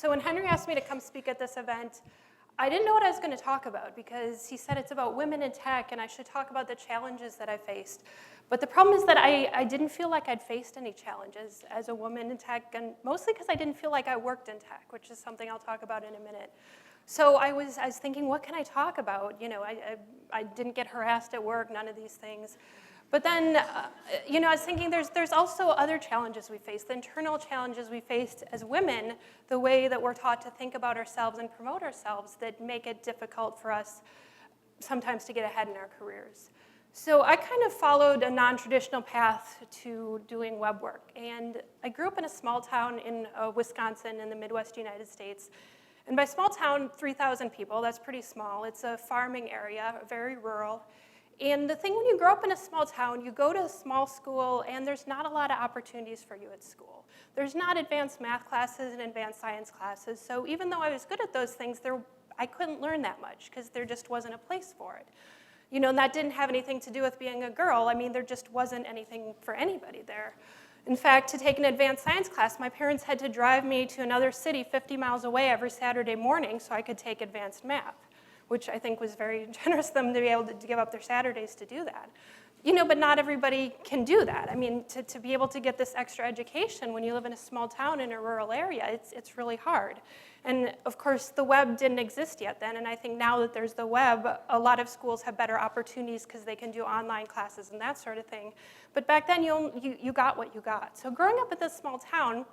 So when Henry asked me to come speak at this event, I didn't know what I was going to talk about because he said it's about women in tech and I should talk about the challenges that I faced. But the problem is that I didn't feel like I'd faced any challenges as a woman in tech, and mostly because I didn't feel like I worked in tech, which is something I'll talk about in a minute. So I was thinking, what can I talk about? You know, I didn't get harassed at work, none of these things. But then, you know, I was thinking there's also other challenges we face, the internal challenges we faced as women, the way that we're taught to think about ourselves and promote ourselves that make it difficult for us sometimes to get ahead in our careers. So I kind of followed a non-traditional path to doing web work. And I grew up in a small town in Wisconsin in the Midwest United States. And by small town, 3,000 people, that's pretty small. It's a farming area, very rural. And the thing when you grow up in a small town, you go to a small school and there's not a lot of opportunities for you at school. There's not advanced math classes and advanced science classes. So even though I was good at those things, I couldn't learn that much because there just wasn't a place for it. You know, and that didn't have anything to do with being a girl. I mean, there just wasn't anything for anybody there. In fact, to take an advanced science class, my parents had to drive me to another city 50 miles away every Saturday morning so I could take advanced math, which I think was very generous of them to be able to give up their Saturdays to do that. You know, but not everybody can do that. I mean, to be able to get this extra education when you live in a small town in a rural area, it's really hard. And of course, the web didn't exist yet then, and I think now that there's the web, a lot of schools have better opportunities because they can do online classes and that sort of thing. But back then, you got what you got. So growing up in this small town,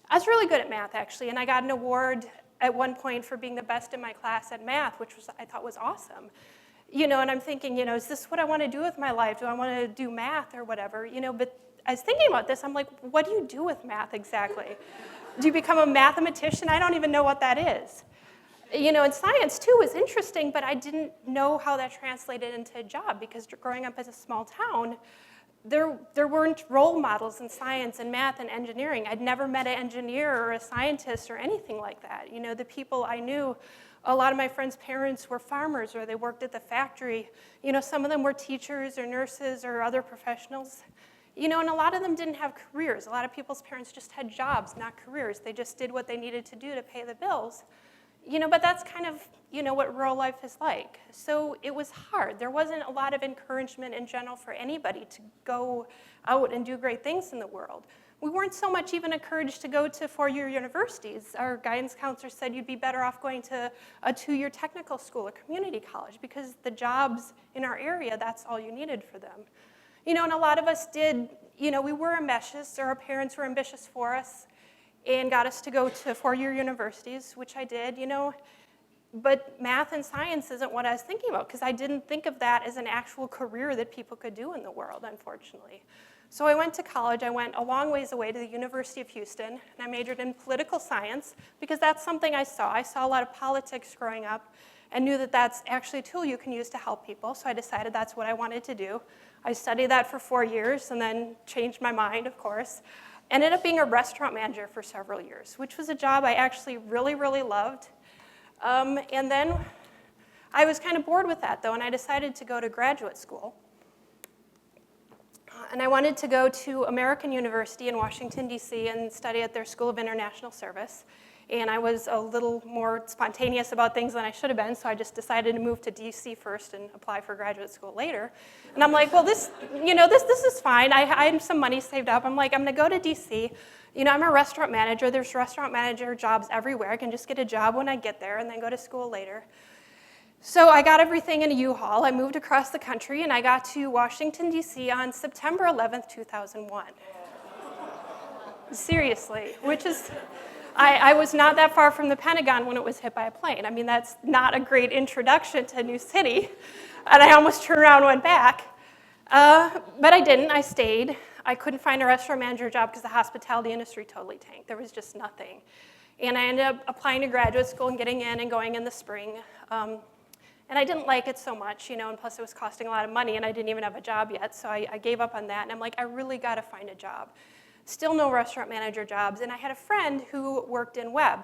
I was really good at math, actually, and I got an award at one point for being the best in my class at math, which I thought was awesome. You know, and I'm thinking, you know, is this what I want to do with my life? Do I want to do math or whatever? You know, but I was thinking about this. I'm like, what do you do with math exactly? Do you become a mathematician? I don't even know what that is. You know, and science, too, was interesting, but I didn't know how that translated into a job because growing up as a small town, there weren't role models in science and math and engineering. I'd never met an engineer or a scientist or anything like that. You know, the people I knew, a lot of my friends' parents were farmers or they worked at the factory. You know, some of them were teachers or nurses or other professionals. You know, and a lot of them didn't have careers. A lot of people's parents just had jobs, not careers. They just did what they needed to do to pay the bills. You know, but that's kind of, you know, what rural life is like. So it was hard. There wasn't a lot of encouragement in general for anybody to go out and do great things in the world. We weren't so much even encouraged to go to four-year universities. Our guidance counselor said you'd be better off going to a two-year technical school, a community college, because the jobs in our area, that's all you needed for them. You know, and a lot of us did, you know, we were ambitious, or our parents were ambitious for us, and got us to go to four-year universities, which I did, you know. But math and science isn't what I was thinking about, because I didn't think of that as an actual career that people could do in the world, unfortunately. So I went to college. I went a long ways away to the University of Houston, and I majored in political science, because that's something I saw. I saw a lot of politics growing up, and knew that that's actually a tool you can use to help people, so I decided that's what I wanted to do. I studied that for 4 years, and then changed my mind, of course. Ended up being a restaurant manager for several years, which was a job I actually really, really loved. And then I was kind of bored with that, though, and I decided to go to graduate school. And I wanted to go to American University in Washington, D.C., and study at their School of International Service. And I was a little more spontaneous about things than I should have been, so I just decided to move to D.C. first and apply for graduate school later. And I'm like, well, this is fine. I had some money saved up. I'm like, I'm going to go to D.C. You know, I'm a restaurant manager. There's restaurant manager jobs everywhere. I can just get a job when I get there and then go to school later. So I got everything in a U-Haul. I moved across the country, and I got to Washington, D.C. on September 11th, 2001. Seriously, which is... I was not that far from the Pentagon when it was hit by a plane. I mean, that's not a great introduction to a new city. And I almost turned around and went back. But I didn't. I stayed. I couldn't find a restaurant manager job because the hospitality industry totally tanked. There was just nothing. And I ended up applying to graduate school and getting in and going in the spring. And I didn't like it so much, you know, and plus it was costing a lot of money, and I didn't even have a job yet. So I gave up on that. And I'm like, I really got to find a job. Still no restaurant manager jobs, and I had a friend who worked in web.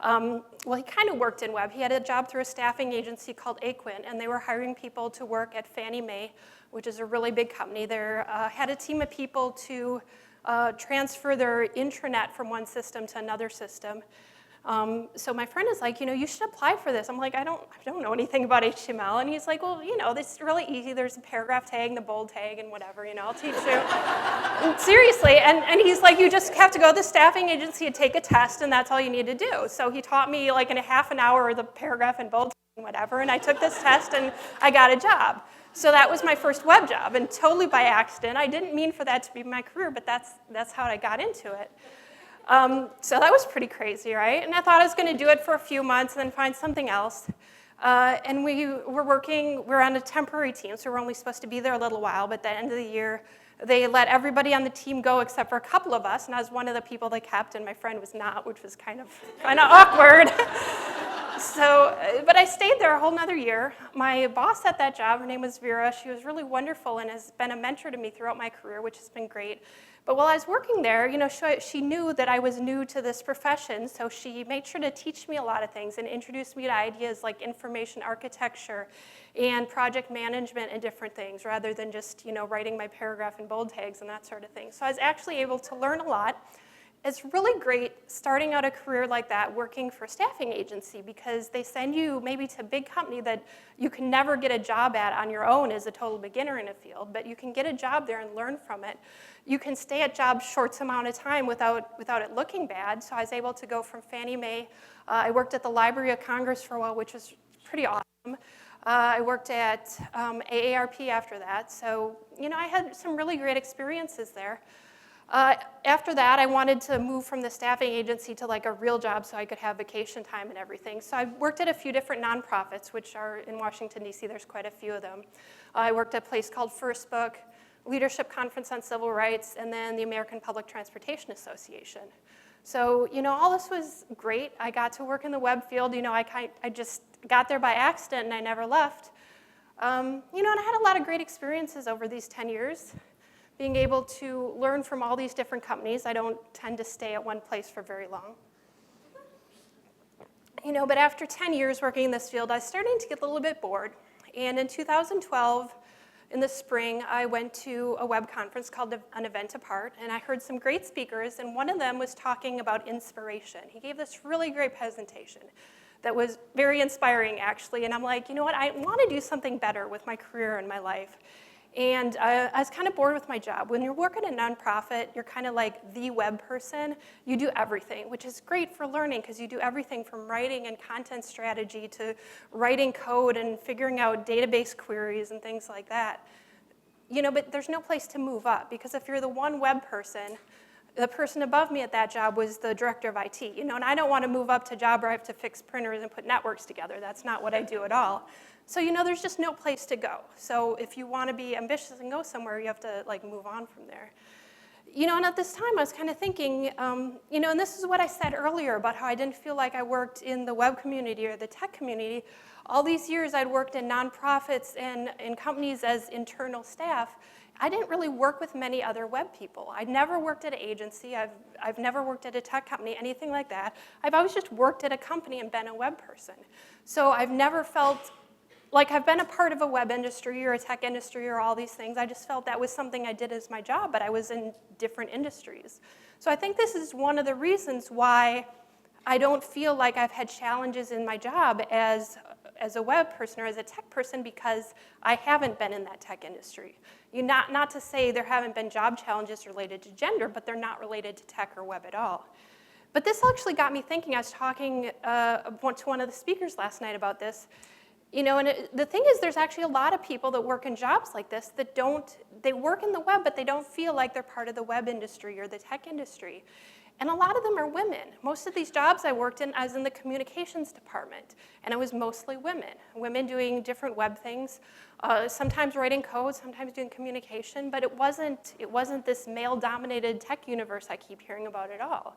Well, he kind of worked in web. He had a job through a staffing agency called Aquin, and they were hiring people to work at Fannie Mae, which is a really big company. They had a team of people to transfer their intranet from one system to another system. So my friend is like, you should apply for this. I'm like, I don't know anything about HTML. And he's like, well, this is really easy. There's a paragraph tag, the bold tag, and whatever, I'll teach you. And seriously, and he's like, you just have to go to the staffing agency and take a test, and that's all you need to do. So he taught me like in a half an hour the paragraph and bold tag and whatever, and I took this test and I got a job. So that was my first web job, and totally by accident. I didn't mean for that to be my career, but that's how I got into it. So that was pretty crazy, right? And I thought I was going to do it for a few months and then find something else. And we're on a temporary team, so we're only supposed to be there a little while, but at the end of the year, they let everybody on the team go except for a couple of us, and I was one of the people they kept, and my friend was not, which was kind of awkward. But I stayed there a whole nother year. My boss at that job, her name was Vera, she was really wonderful and has been a mentor to me throughout my career, which has been great. But while I was working there, she knew that I was new to this profession, so she made sure to teach me a lot of things and introduce me to ideas like information architecture and project management and different things, rather than just, writing my paragraph and bold tags and that sort of thing. So I was actually able to learn a lot. It's really great starting out a career like that working for a staffing agency, because they send you maybe to a big company that you can never get a job at on your own as a total beginner in a field, but you can get a job there and learn from it. You can stay at jobs short amount of time without it looking bad. So I was able to go from Fannie Mae. I worked at the Library of Congress for a while, which was pretty awesome. I worked at AARP after that. So, I had some really great experiences there. After that, I wanted to move from the staffing agency to like a real job so I could have vacation time and everything. So I worked at a few different nonprofits, which are in Washington, D.C. There's quite a few of them. I worked at a place called First Book, Leadership Conference on Civil Rights, and then the American Public Transportation Association. So, all this was great. I got to work in the web field. I just got there by accident and I never left. And I had a lot of great experiences over these 10 years. Being able to learn from all these different companies. I don't tend to stay at one place for very long. But after 10 years working in this field, I was starting to get a little bit bored. And in 2012, in the spring, I went to a web conference called An Event Apart, and I heard some great speakers, and one of them was talking about inspiration. He gave this really great presentation that was very inspiring, actually, and I'm like, I want to do something better with my career and my life. And I was kind of bored with my job. When you're working at a nonprofit, you're kind of like the web person. You do everything, which is great for learning because you do everything from writing and content strategy to writing code and figuring out database queries and things like that. But there's no place to move up, because if you're the one web person, the person above me at that job was the director of IT, and I don't want to move up to a job where I have to fix printers and put networks together. That's not what I do at all. So, there's just no place to go. So if you want to be ambitious and go somewhere, you have to move on from there. And at this time I was kind of thinking, and this is what I said earlier about how I didn't feel like I worked in the web community or the tech community. All these years I'd worked in nonprofits and in companies as internal staff. I didn't really work with many other web people. I'd never worked at an agency. I've never worked at a tech company, anything like that. I've always just worked at a company and been a web person. So I've never felt like I've been a part of a web industry or a tech industry or all these things. I just felt that was something I did as my job, but I was in different industries. So I think this is one of the reasons why I don't feel like I've had challenges in my job as a web person or as a tech person, because I haven't been in that tech industry. Not to say there haven't been job challenges related to gender, but they're not related to tech or web at all. But this actually got me thinking. I was talking to one of the speakers last night about this. The thing is, there's actually a lot of people that work in jobs like this that they work in the web, but they don't feel like they're part of the web industry or the tech industry. And a lot of them are women. Most of these jobs I worked in, I was in the communications department, and it was mostly women doing different web things, sometimes writing code, sometimes doing communication, but it wasn't this male-dominated tech universe I keep hearing about at all.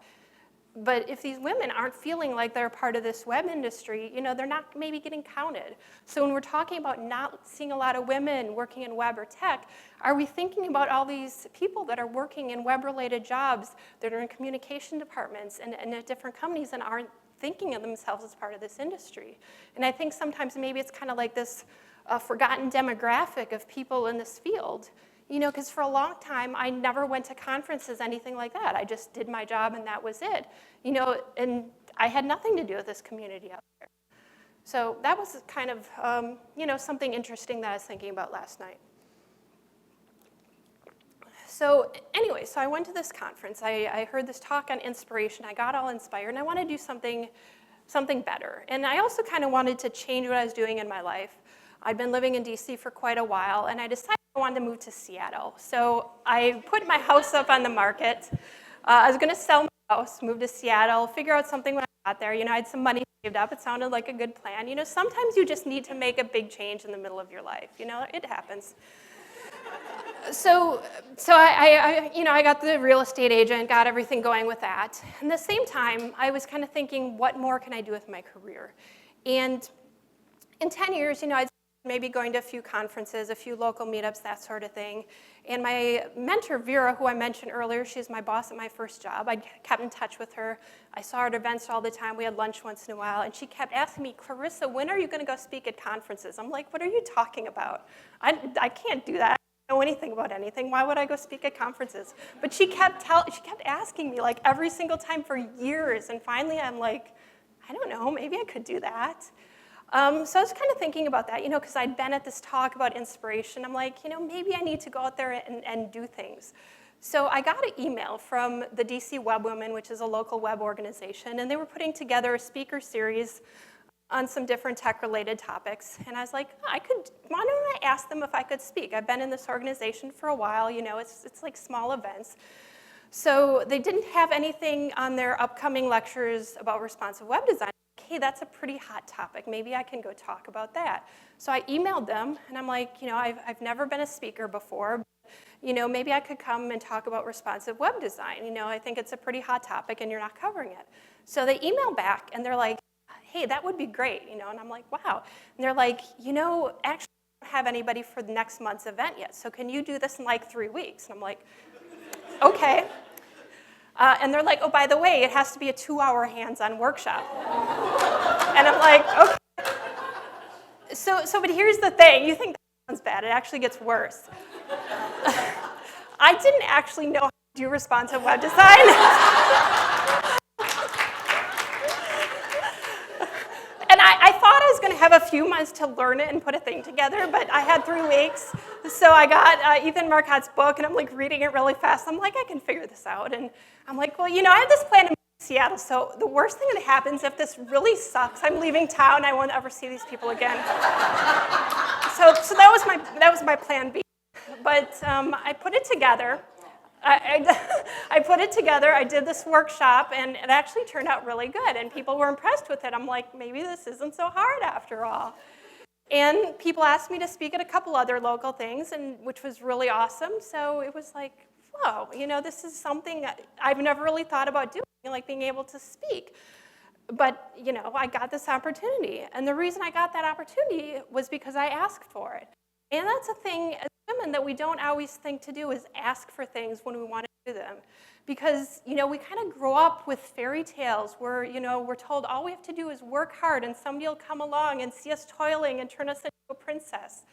But if these women aren't feeling like they're part of this web industry, they're not maybe getting counted. So when we're talking about not seeing a lot of women working in web or tech, are we thinking about all these people that are working in web-related jobs, that are in communication departments and at different companies and aren't thinking of themselves as part of this industry? And I think sometimes maybe it's kind of like this forgotten demographic of people in this field. Because for a long time, I never went to conferences, anything like that. I just did my job, and that was it. And I had nothing to do with this community out there. So that was kind of, something interesting that I was thinking about last night. So anyway, so I went to this conference. I heard this talk on inspiration. I got all inspired, and I wanted to do something better. And I also kind of wanted to change what I was doing in my life. I'd been living in DC for quite a while, and I decided I wanted to move to Seattle. So I put my house up on the market. I was going to sell my house, move to Seattle, figure out something when I got there. I had some money saved up. It sounded like a good plan. Sometimes you just need to make a big change in the middle of your life. It happens. So I got the real estate agent, got everything going with that. And at the same time, I was kind of thinking, what more can I do with my career? And in 10 years, I'd maybe going to a few conferences, a few local meetups, that sort of thing. And my mentor, Vera, who I mentioned earlier, she's my boss at my first job. I kept in touch with her. I saw her at events all the time. We had lunch once in a while. And she kept asking me, Clarissa, when are you going to go speak at conferences? I'm like, what are you talking about? I can't do that. Know anything about anything. Why would I go speak at conferences? But she kept asking me like every single time for years, and finally I'm like, I don't know, maybe I could do that. So I was kind of thinking about that, because I'd been at this talk about inspiration. I'm like, maybe I need to go out there and do things. So I got an email from the DC Web Women, which is a local web organization, and they were putting together a speaker series on some different tech-related topics. And I was like, why don't I ask them if I could speak? I've been in this organization for a while, it's like small events. So they didn't have anything on their upcoming lectures about responsive web design. Hey, that's a pretty hot topic. Maybe I can go talk about that. So I emailed them, and I'm like, I've never been a speaker before. But, maybe I could come and talk about responsive web design. I think it's a pretty hot topic, and you're not covering it. So they emailed back, and they're like, hey, that would be great, and I'm like, wow. And they're like, actually, I don't have anybody for the next month's event yet, so can you do this in like 3 weeks? And I'm like, okay. And they're like, oh, by the way, it has to be a 2-hour hands-on workshop. And I'm like, okay. But here's the thing. You think that sounds bad. It actually gets worse. I didn't actually know how to do responsive web design. I thought I was going to have a few months to learn it and put a thing together, but I had 3 weeks. So I got Ethan Marcotte's book, and I'm like reading it really fast. I'm like, I can figure this out. And I'm like, well, I have this plan in Seattle, so the worst thing that happens if this really sucks, I'm leaving town. I won't ever see these people again. So that was my plan B. But I put it together. I put it together, I did this workshop, and it actually turned out really good, and people were impressed with it. I'm like, maybe this isn't so hard after all. And people asked me to speak at a couple other local things, which was really awesome, so it was like, whoa, this is something I've never really thought about doing, like being able to speak. But, I got this opportunity, and the reason I got that opportunity was because I asked for it. And that's a thing as women that we don't always think to do, is ask for things when we want to do them. Because, we kind of grow up with fairy tales where, we're told all we have to do is work hard and somebody will come along and see us toiling and turn us into a princess.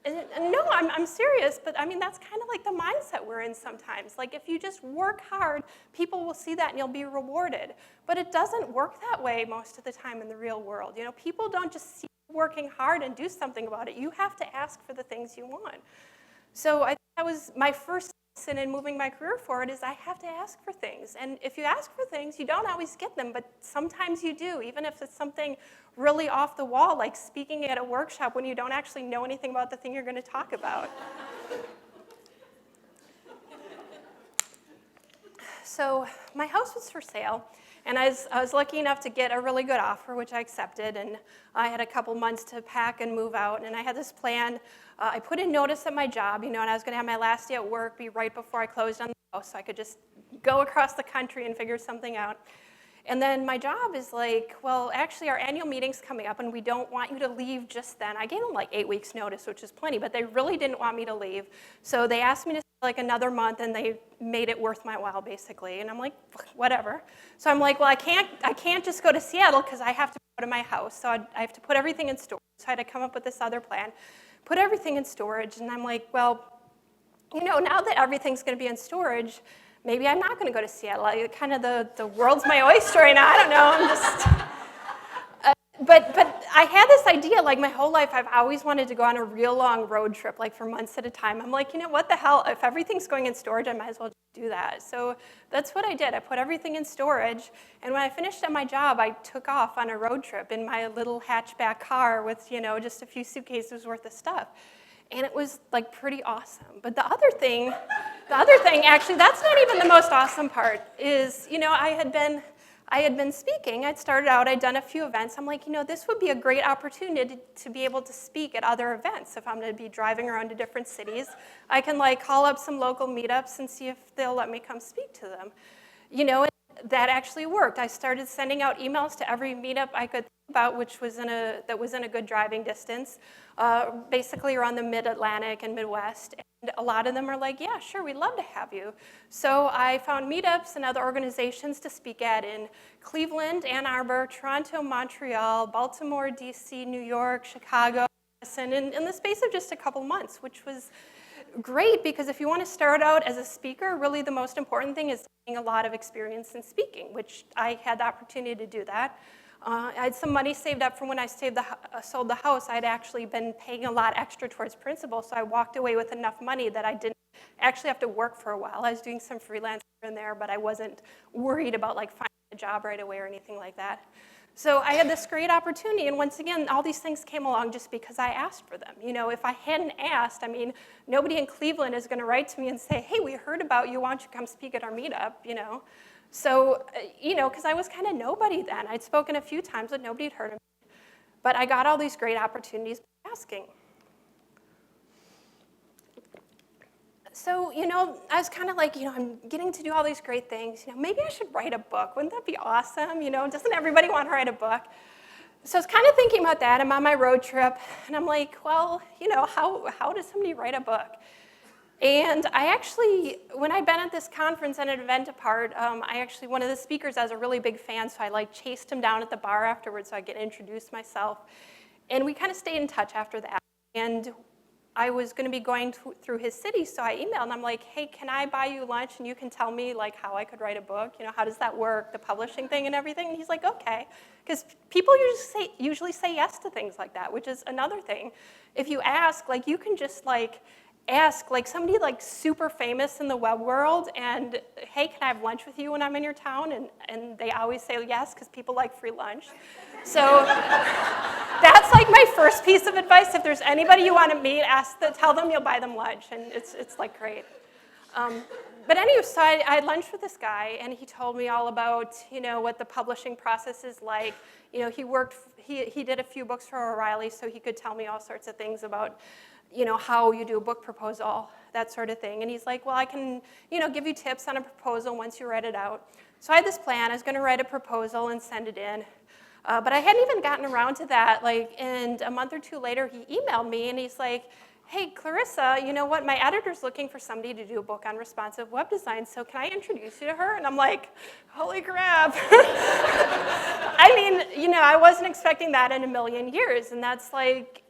And no, I'm serious, but that's kind of like the mindset we're in sometimes. Like if you just work hard, people will see that and you'll be rewarded. But it doesn't work that way most of the time in the real world. People don't just see working hard and do something about it. You have to ask for the things you want. So I think that was my first lesson in moving my career forward, is I have to ask for things. And if you ask for things, you don't always get them, but sometimes you do, even if it's something really off the wall, like speaking at a workshop when you don't actually know anything about the thing you're going to talk about. So my house was for sale. And I was lucky enough to get a really good offer, which I accepted, and I had a couple months to pack and move out, and I had this plan. I put in notice at my job, and I was going to have my last day at work be right before I closed on the house, so I could just go across the country and figure something out. And then my job is like, well, actually, our annual meeting's coming up, and we don't want you to leave just then. I gave them like 8 weeks notice, which is plenty, but they really didn't want me to leave. So they asked me to stay like another month, and they made it worth my while, basically. And I'm like, whatever. So I'm like, well, I can't just go to Seattle because I have to go to my house. So I have to put everything in storage. So I had to come up with this other plan, put everything in storage. And I'm like, well, now that everything's going to be in storage, maybe I'm not going to go to Seattle. Kind of the world's my oyster right now. I don't know. I'm just... But I had this idea, like my whole life, I've always wanted to go on a real long road trip, like for months at a time. I'm like, you know, what the hell? If everything's going in storage, I might as well just do that. So that's what I did. I put everything in storage. And when I finished at my job, I took off on a road trip in my little hatchback car with, you know, just a few suitcases worth of stuff. And it was like pretty awesome. But the other thing, actually, that's not even the most awesome part, is, you know, I had been speaking. I'd started out, I'd done a few events. I'm like, you know, this would be a great opportunity to be able to speak at other events. If I'm going to be driving around to different cities, I can like call up some local meetups and see if they'll let me come speak to them. You know, and that actually worked. I started sending out emails to every meetup I could think about, that was in a good driving distance, basically around the mid-Atlantic and Midwest. And a lot of them are like, yeah, sure, we'd love to have you. So I found meetups and other organizations to speak at in Cleveland, Ann Arbor, Toronto, Montreal, Baltimore, DC, New York, Chicago, and in the space of just a couple months, which was great because if you want to start out as a speaker, really the most important thing is getting a lot of experience in speaking, which I had the opportunity to do that. I had some money saved up from when I sold the house. I'd actually been paying a lot extra towards principal, so I walked away with enough money that I didn't actually have to work for a while. I was doing some freelance here and there, but I wasn't worried about like finding a job right away or anything like that. So I had this great opportunity, and once again, all these things came along just because I asked for them. You know, if I hadn't asked, I mean, nobody in Cleveland is going to write to me and say, hey, we heard about you, why don't you come speak at our meetup, you know? So, you know, because I was kind of nobody then. I'd spoken a few times, but nobody had heard of me. But I got all these great opportunities by asking. So, you know, I was kind of like, you know, I'm getting to do all these great things. You know, maybe I should write a book. Wouldn't that be awesome? You know, doesn't everybody want to write a book? So I was kind of thinking about that. I'm on my road trip, and I'm like, well, you know, how does somebody write a book? And I actually, when I'd been at this conference and an event apart, one of the speakers, I was a really big fan, so I like chased him down at the bar afterwards so I could introduce myself. And we kind of stayed in touch after that. And I was going to be going through his city, so I emailed and I'm like, hey, can I buy you lunch and you can tell me like how I could write a book? You know, how does that work, the publishing thing and everything? And he's like, okay. Because people usually say yes to things like that, which is another thing. If you ask, like you can just like ask like somebody like super famous in the web world and, hey, can I have lunch with you when I'm in your town? And they always say yes because people like free lunch. So that's like my first piece of advice. If there's anybody you want to meet, tell them you'll buy them lunch, and it's like great. But anyway, so I had lunch with this guy, and he told me all about, you know, what the publishing process is like. You know, he did a few books for O'Reilly, so he could tell me all sorts of things about, you know, how you do a book proposal, that sort of thing. And he's like, well, I can, you know, give you tips on a proposal once you write it out. So I had this plan. I was going to write a proposal and send it in. But I hadn't even gotten around to that. Like, and a month or two later, he emailed me, and he's like, hey, Clarissa, you know what? My editor's looking for somebody to do a book on responsive web design, so can I introduce you to her? And I'm like, holy crap. I mean, you know, I wasn't expecting that in a million years, and that's like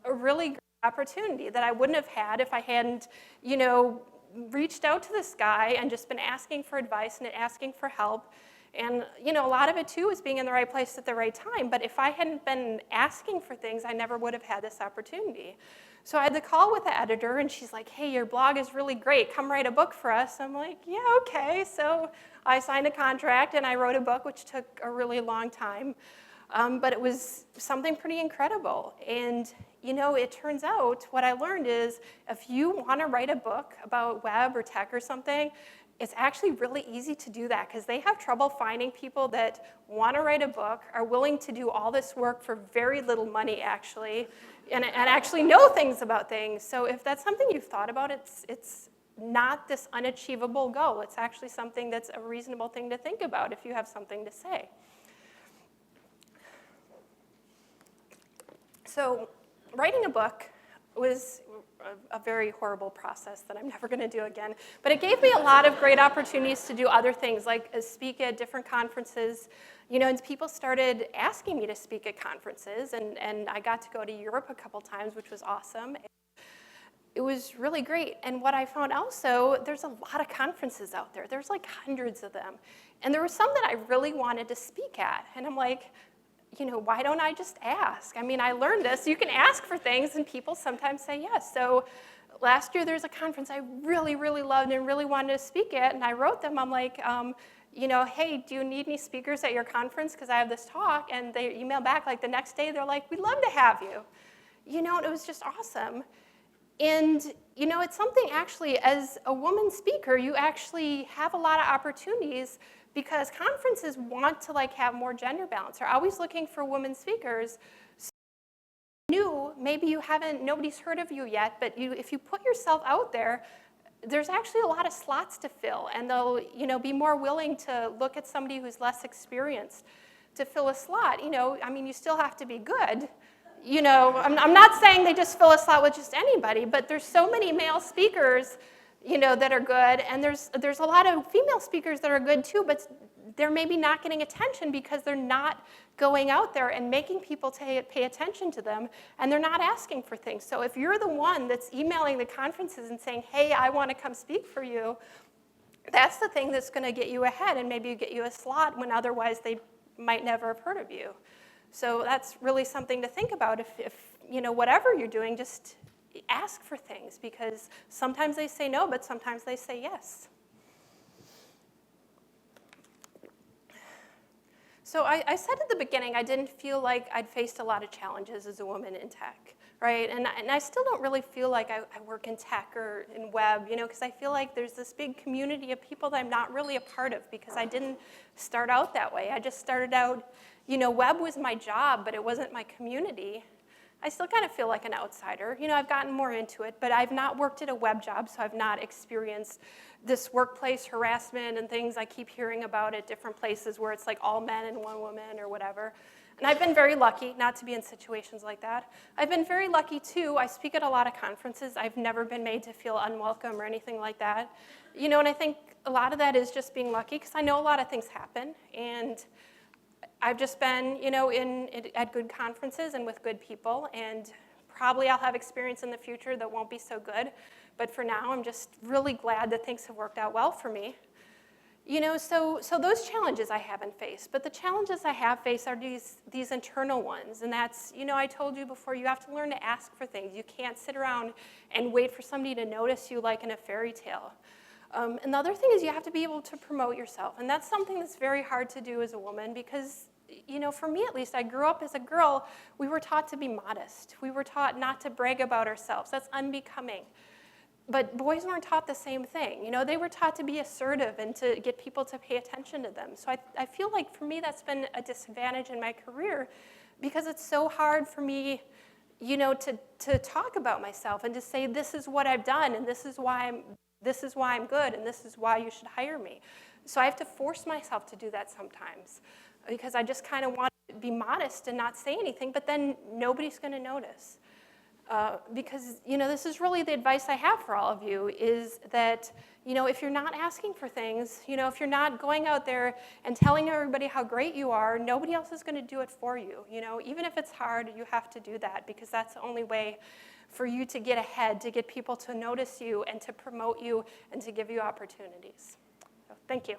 a really great opportunity that I wouldn't have had if I hadn't, you know, reached out to this guy and just been asking for advice and asking for help. And, you know, a lot of it, too, is being in the right place at the right time. But if I hadn't been asking for things, I never would have had this opportunity. So I had the call with the editor, and she's like, hey, your blog is really great. Come write a book for us. I'm like, yeah, okay. So I signed a contract, and I wrote a book, which took a really long time. But it was something pretty incredible. And, you know, it turns out what I learned is if you want to write a book about web or tech or something, it's actually really easy to do that because they have trouble finding people that want to write a book, are willing to do all this work for very little money, actually, and actually know things about things. So if that's something you've thought about, it's not this unachievable goal. It's actually something that's a reasonable thing to think about if you have something to say. So writing a book was a very horrible process that I'm never going to do again. But it gave me a lot of great opportunities to do other things, like speak at different conferences. You know, and people started asking me to speak at conferences, and I got to go to Europe a couple times, which was awesome. it was really great. And what I found also, there's a lot of conferences out there. There's like hundreds of them. And there were some that I really wanted to speak at. And I'm like, why don't I just ask? I mean, I learned this. You can ask for things, and people sometimes say yes. So last year, there's a conference I really, really loved and really wanted to speak at, and I wrote them. I'm like, hey, do you need any speakers at your conference? Because I have this talk. And they emailed back like the next day. They're like, we'd love to have you. And it was just awesome. And, it's something actually, as a woman speaker, you actually have a lot of opportunities because conferences want to have more gender balance. They're always looking for women speakers. So maybe nobody's heard of you yet, but if you put yourself out there, there's actually a lot of slots to fill, and they'll be more willing to look at somebody who's less experienced to fill a slot. You still have to be good. I'm not saying they just fill a slot with just anybody, but there's so many male speakers, that are good, and there's a lot of female speakers that are good too, but they're maybe not getting attention because they're not going out there and making people pay attention to them, and they're not asking for things. So if you're the one that's emailing the conferences and saying, hey, I want to come speak for you, that's the thing that's going to get you ahead and maybe get you a slot when otherwise they might never have heard of you. So that's really something to think about. If whatever you're doing, just ask for things, because sometimes they say no, but sometimes they say yes. So I said at the beginning I didn't feel like I'd faced a lot of challenges as a woman in tech, right? And I still don't really feel like I work in tech or in web, because I feel like there's this big community of people that I'm not really a part of because I didn't start out that way. I just started out, web was my job, but it wasn't my community. I still kind of feel like an outsider. I've gotten more into it, but I've not worked at a web job, so I've not experienced this workplace harassment and things I keep hearing about at different places where it's like all men and one woman or whatever. And I've been very lucky not to be in situations like that. I've been very lucky, too. I speak at a lot of conferences. I've never been made to feel unwelcome or anything like that. And I think a lot of that is just being lucky, because I know a lot of things happen. And I've just been, at good conferences and with good people, and probably I'll have experience in the future that won't be so good. But for now, I'm just really glad that things have worked out well for me. So those challenges I haven't faced, but the challenges I have faced are these internal ones, and that's, I told you before, you have to learn to ask for things. You can't sit around and wait for somebody to notice you like in a fairy tale. And the other thing is you have to be able to promote yourself, and that's something that's very hard to do as a woman because, for me at least, I grew up as a girl, we were taught to be modest. We were taught not to brag about ourselves. That's unbecoming. But boys weren't taught the same thing. They were taught to be assertive and to get people to pay attention to them. So I feel like for me that's been a disadvantage in my career because it's so hard for me, to talk about myself and to say this is what I've done and this is why I'm good and this is why you should hire me. So I have to force myself to do that sometimes because I just kind of want to be modest and not say anything, but then nobody's going to notice. Because, this is really the advice I have for all of you is that, if you're not asking for things, if you're not going out there and telling everybody how great you are, nobody else is going to do it for you. Even if it's hard, you have to do that because that's the only way for you to get ahead, to get people to notice you and to promote you and to give you opportunities. So, thank you.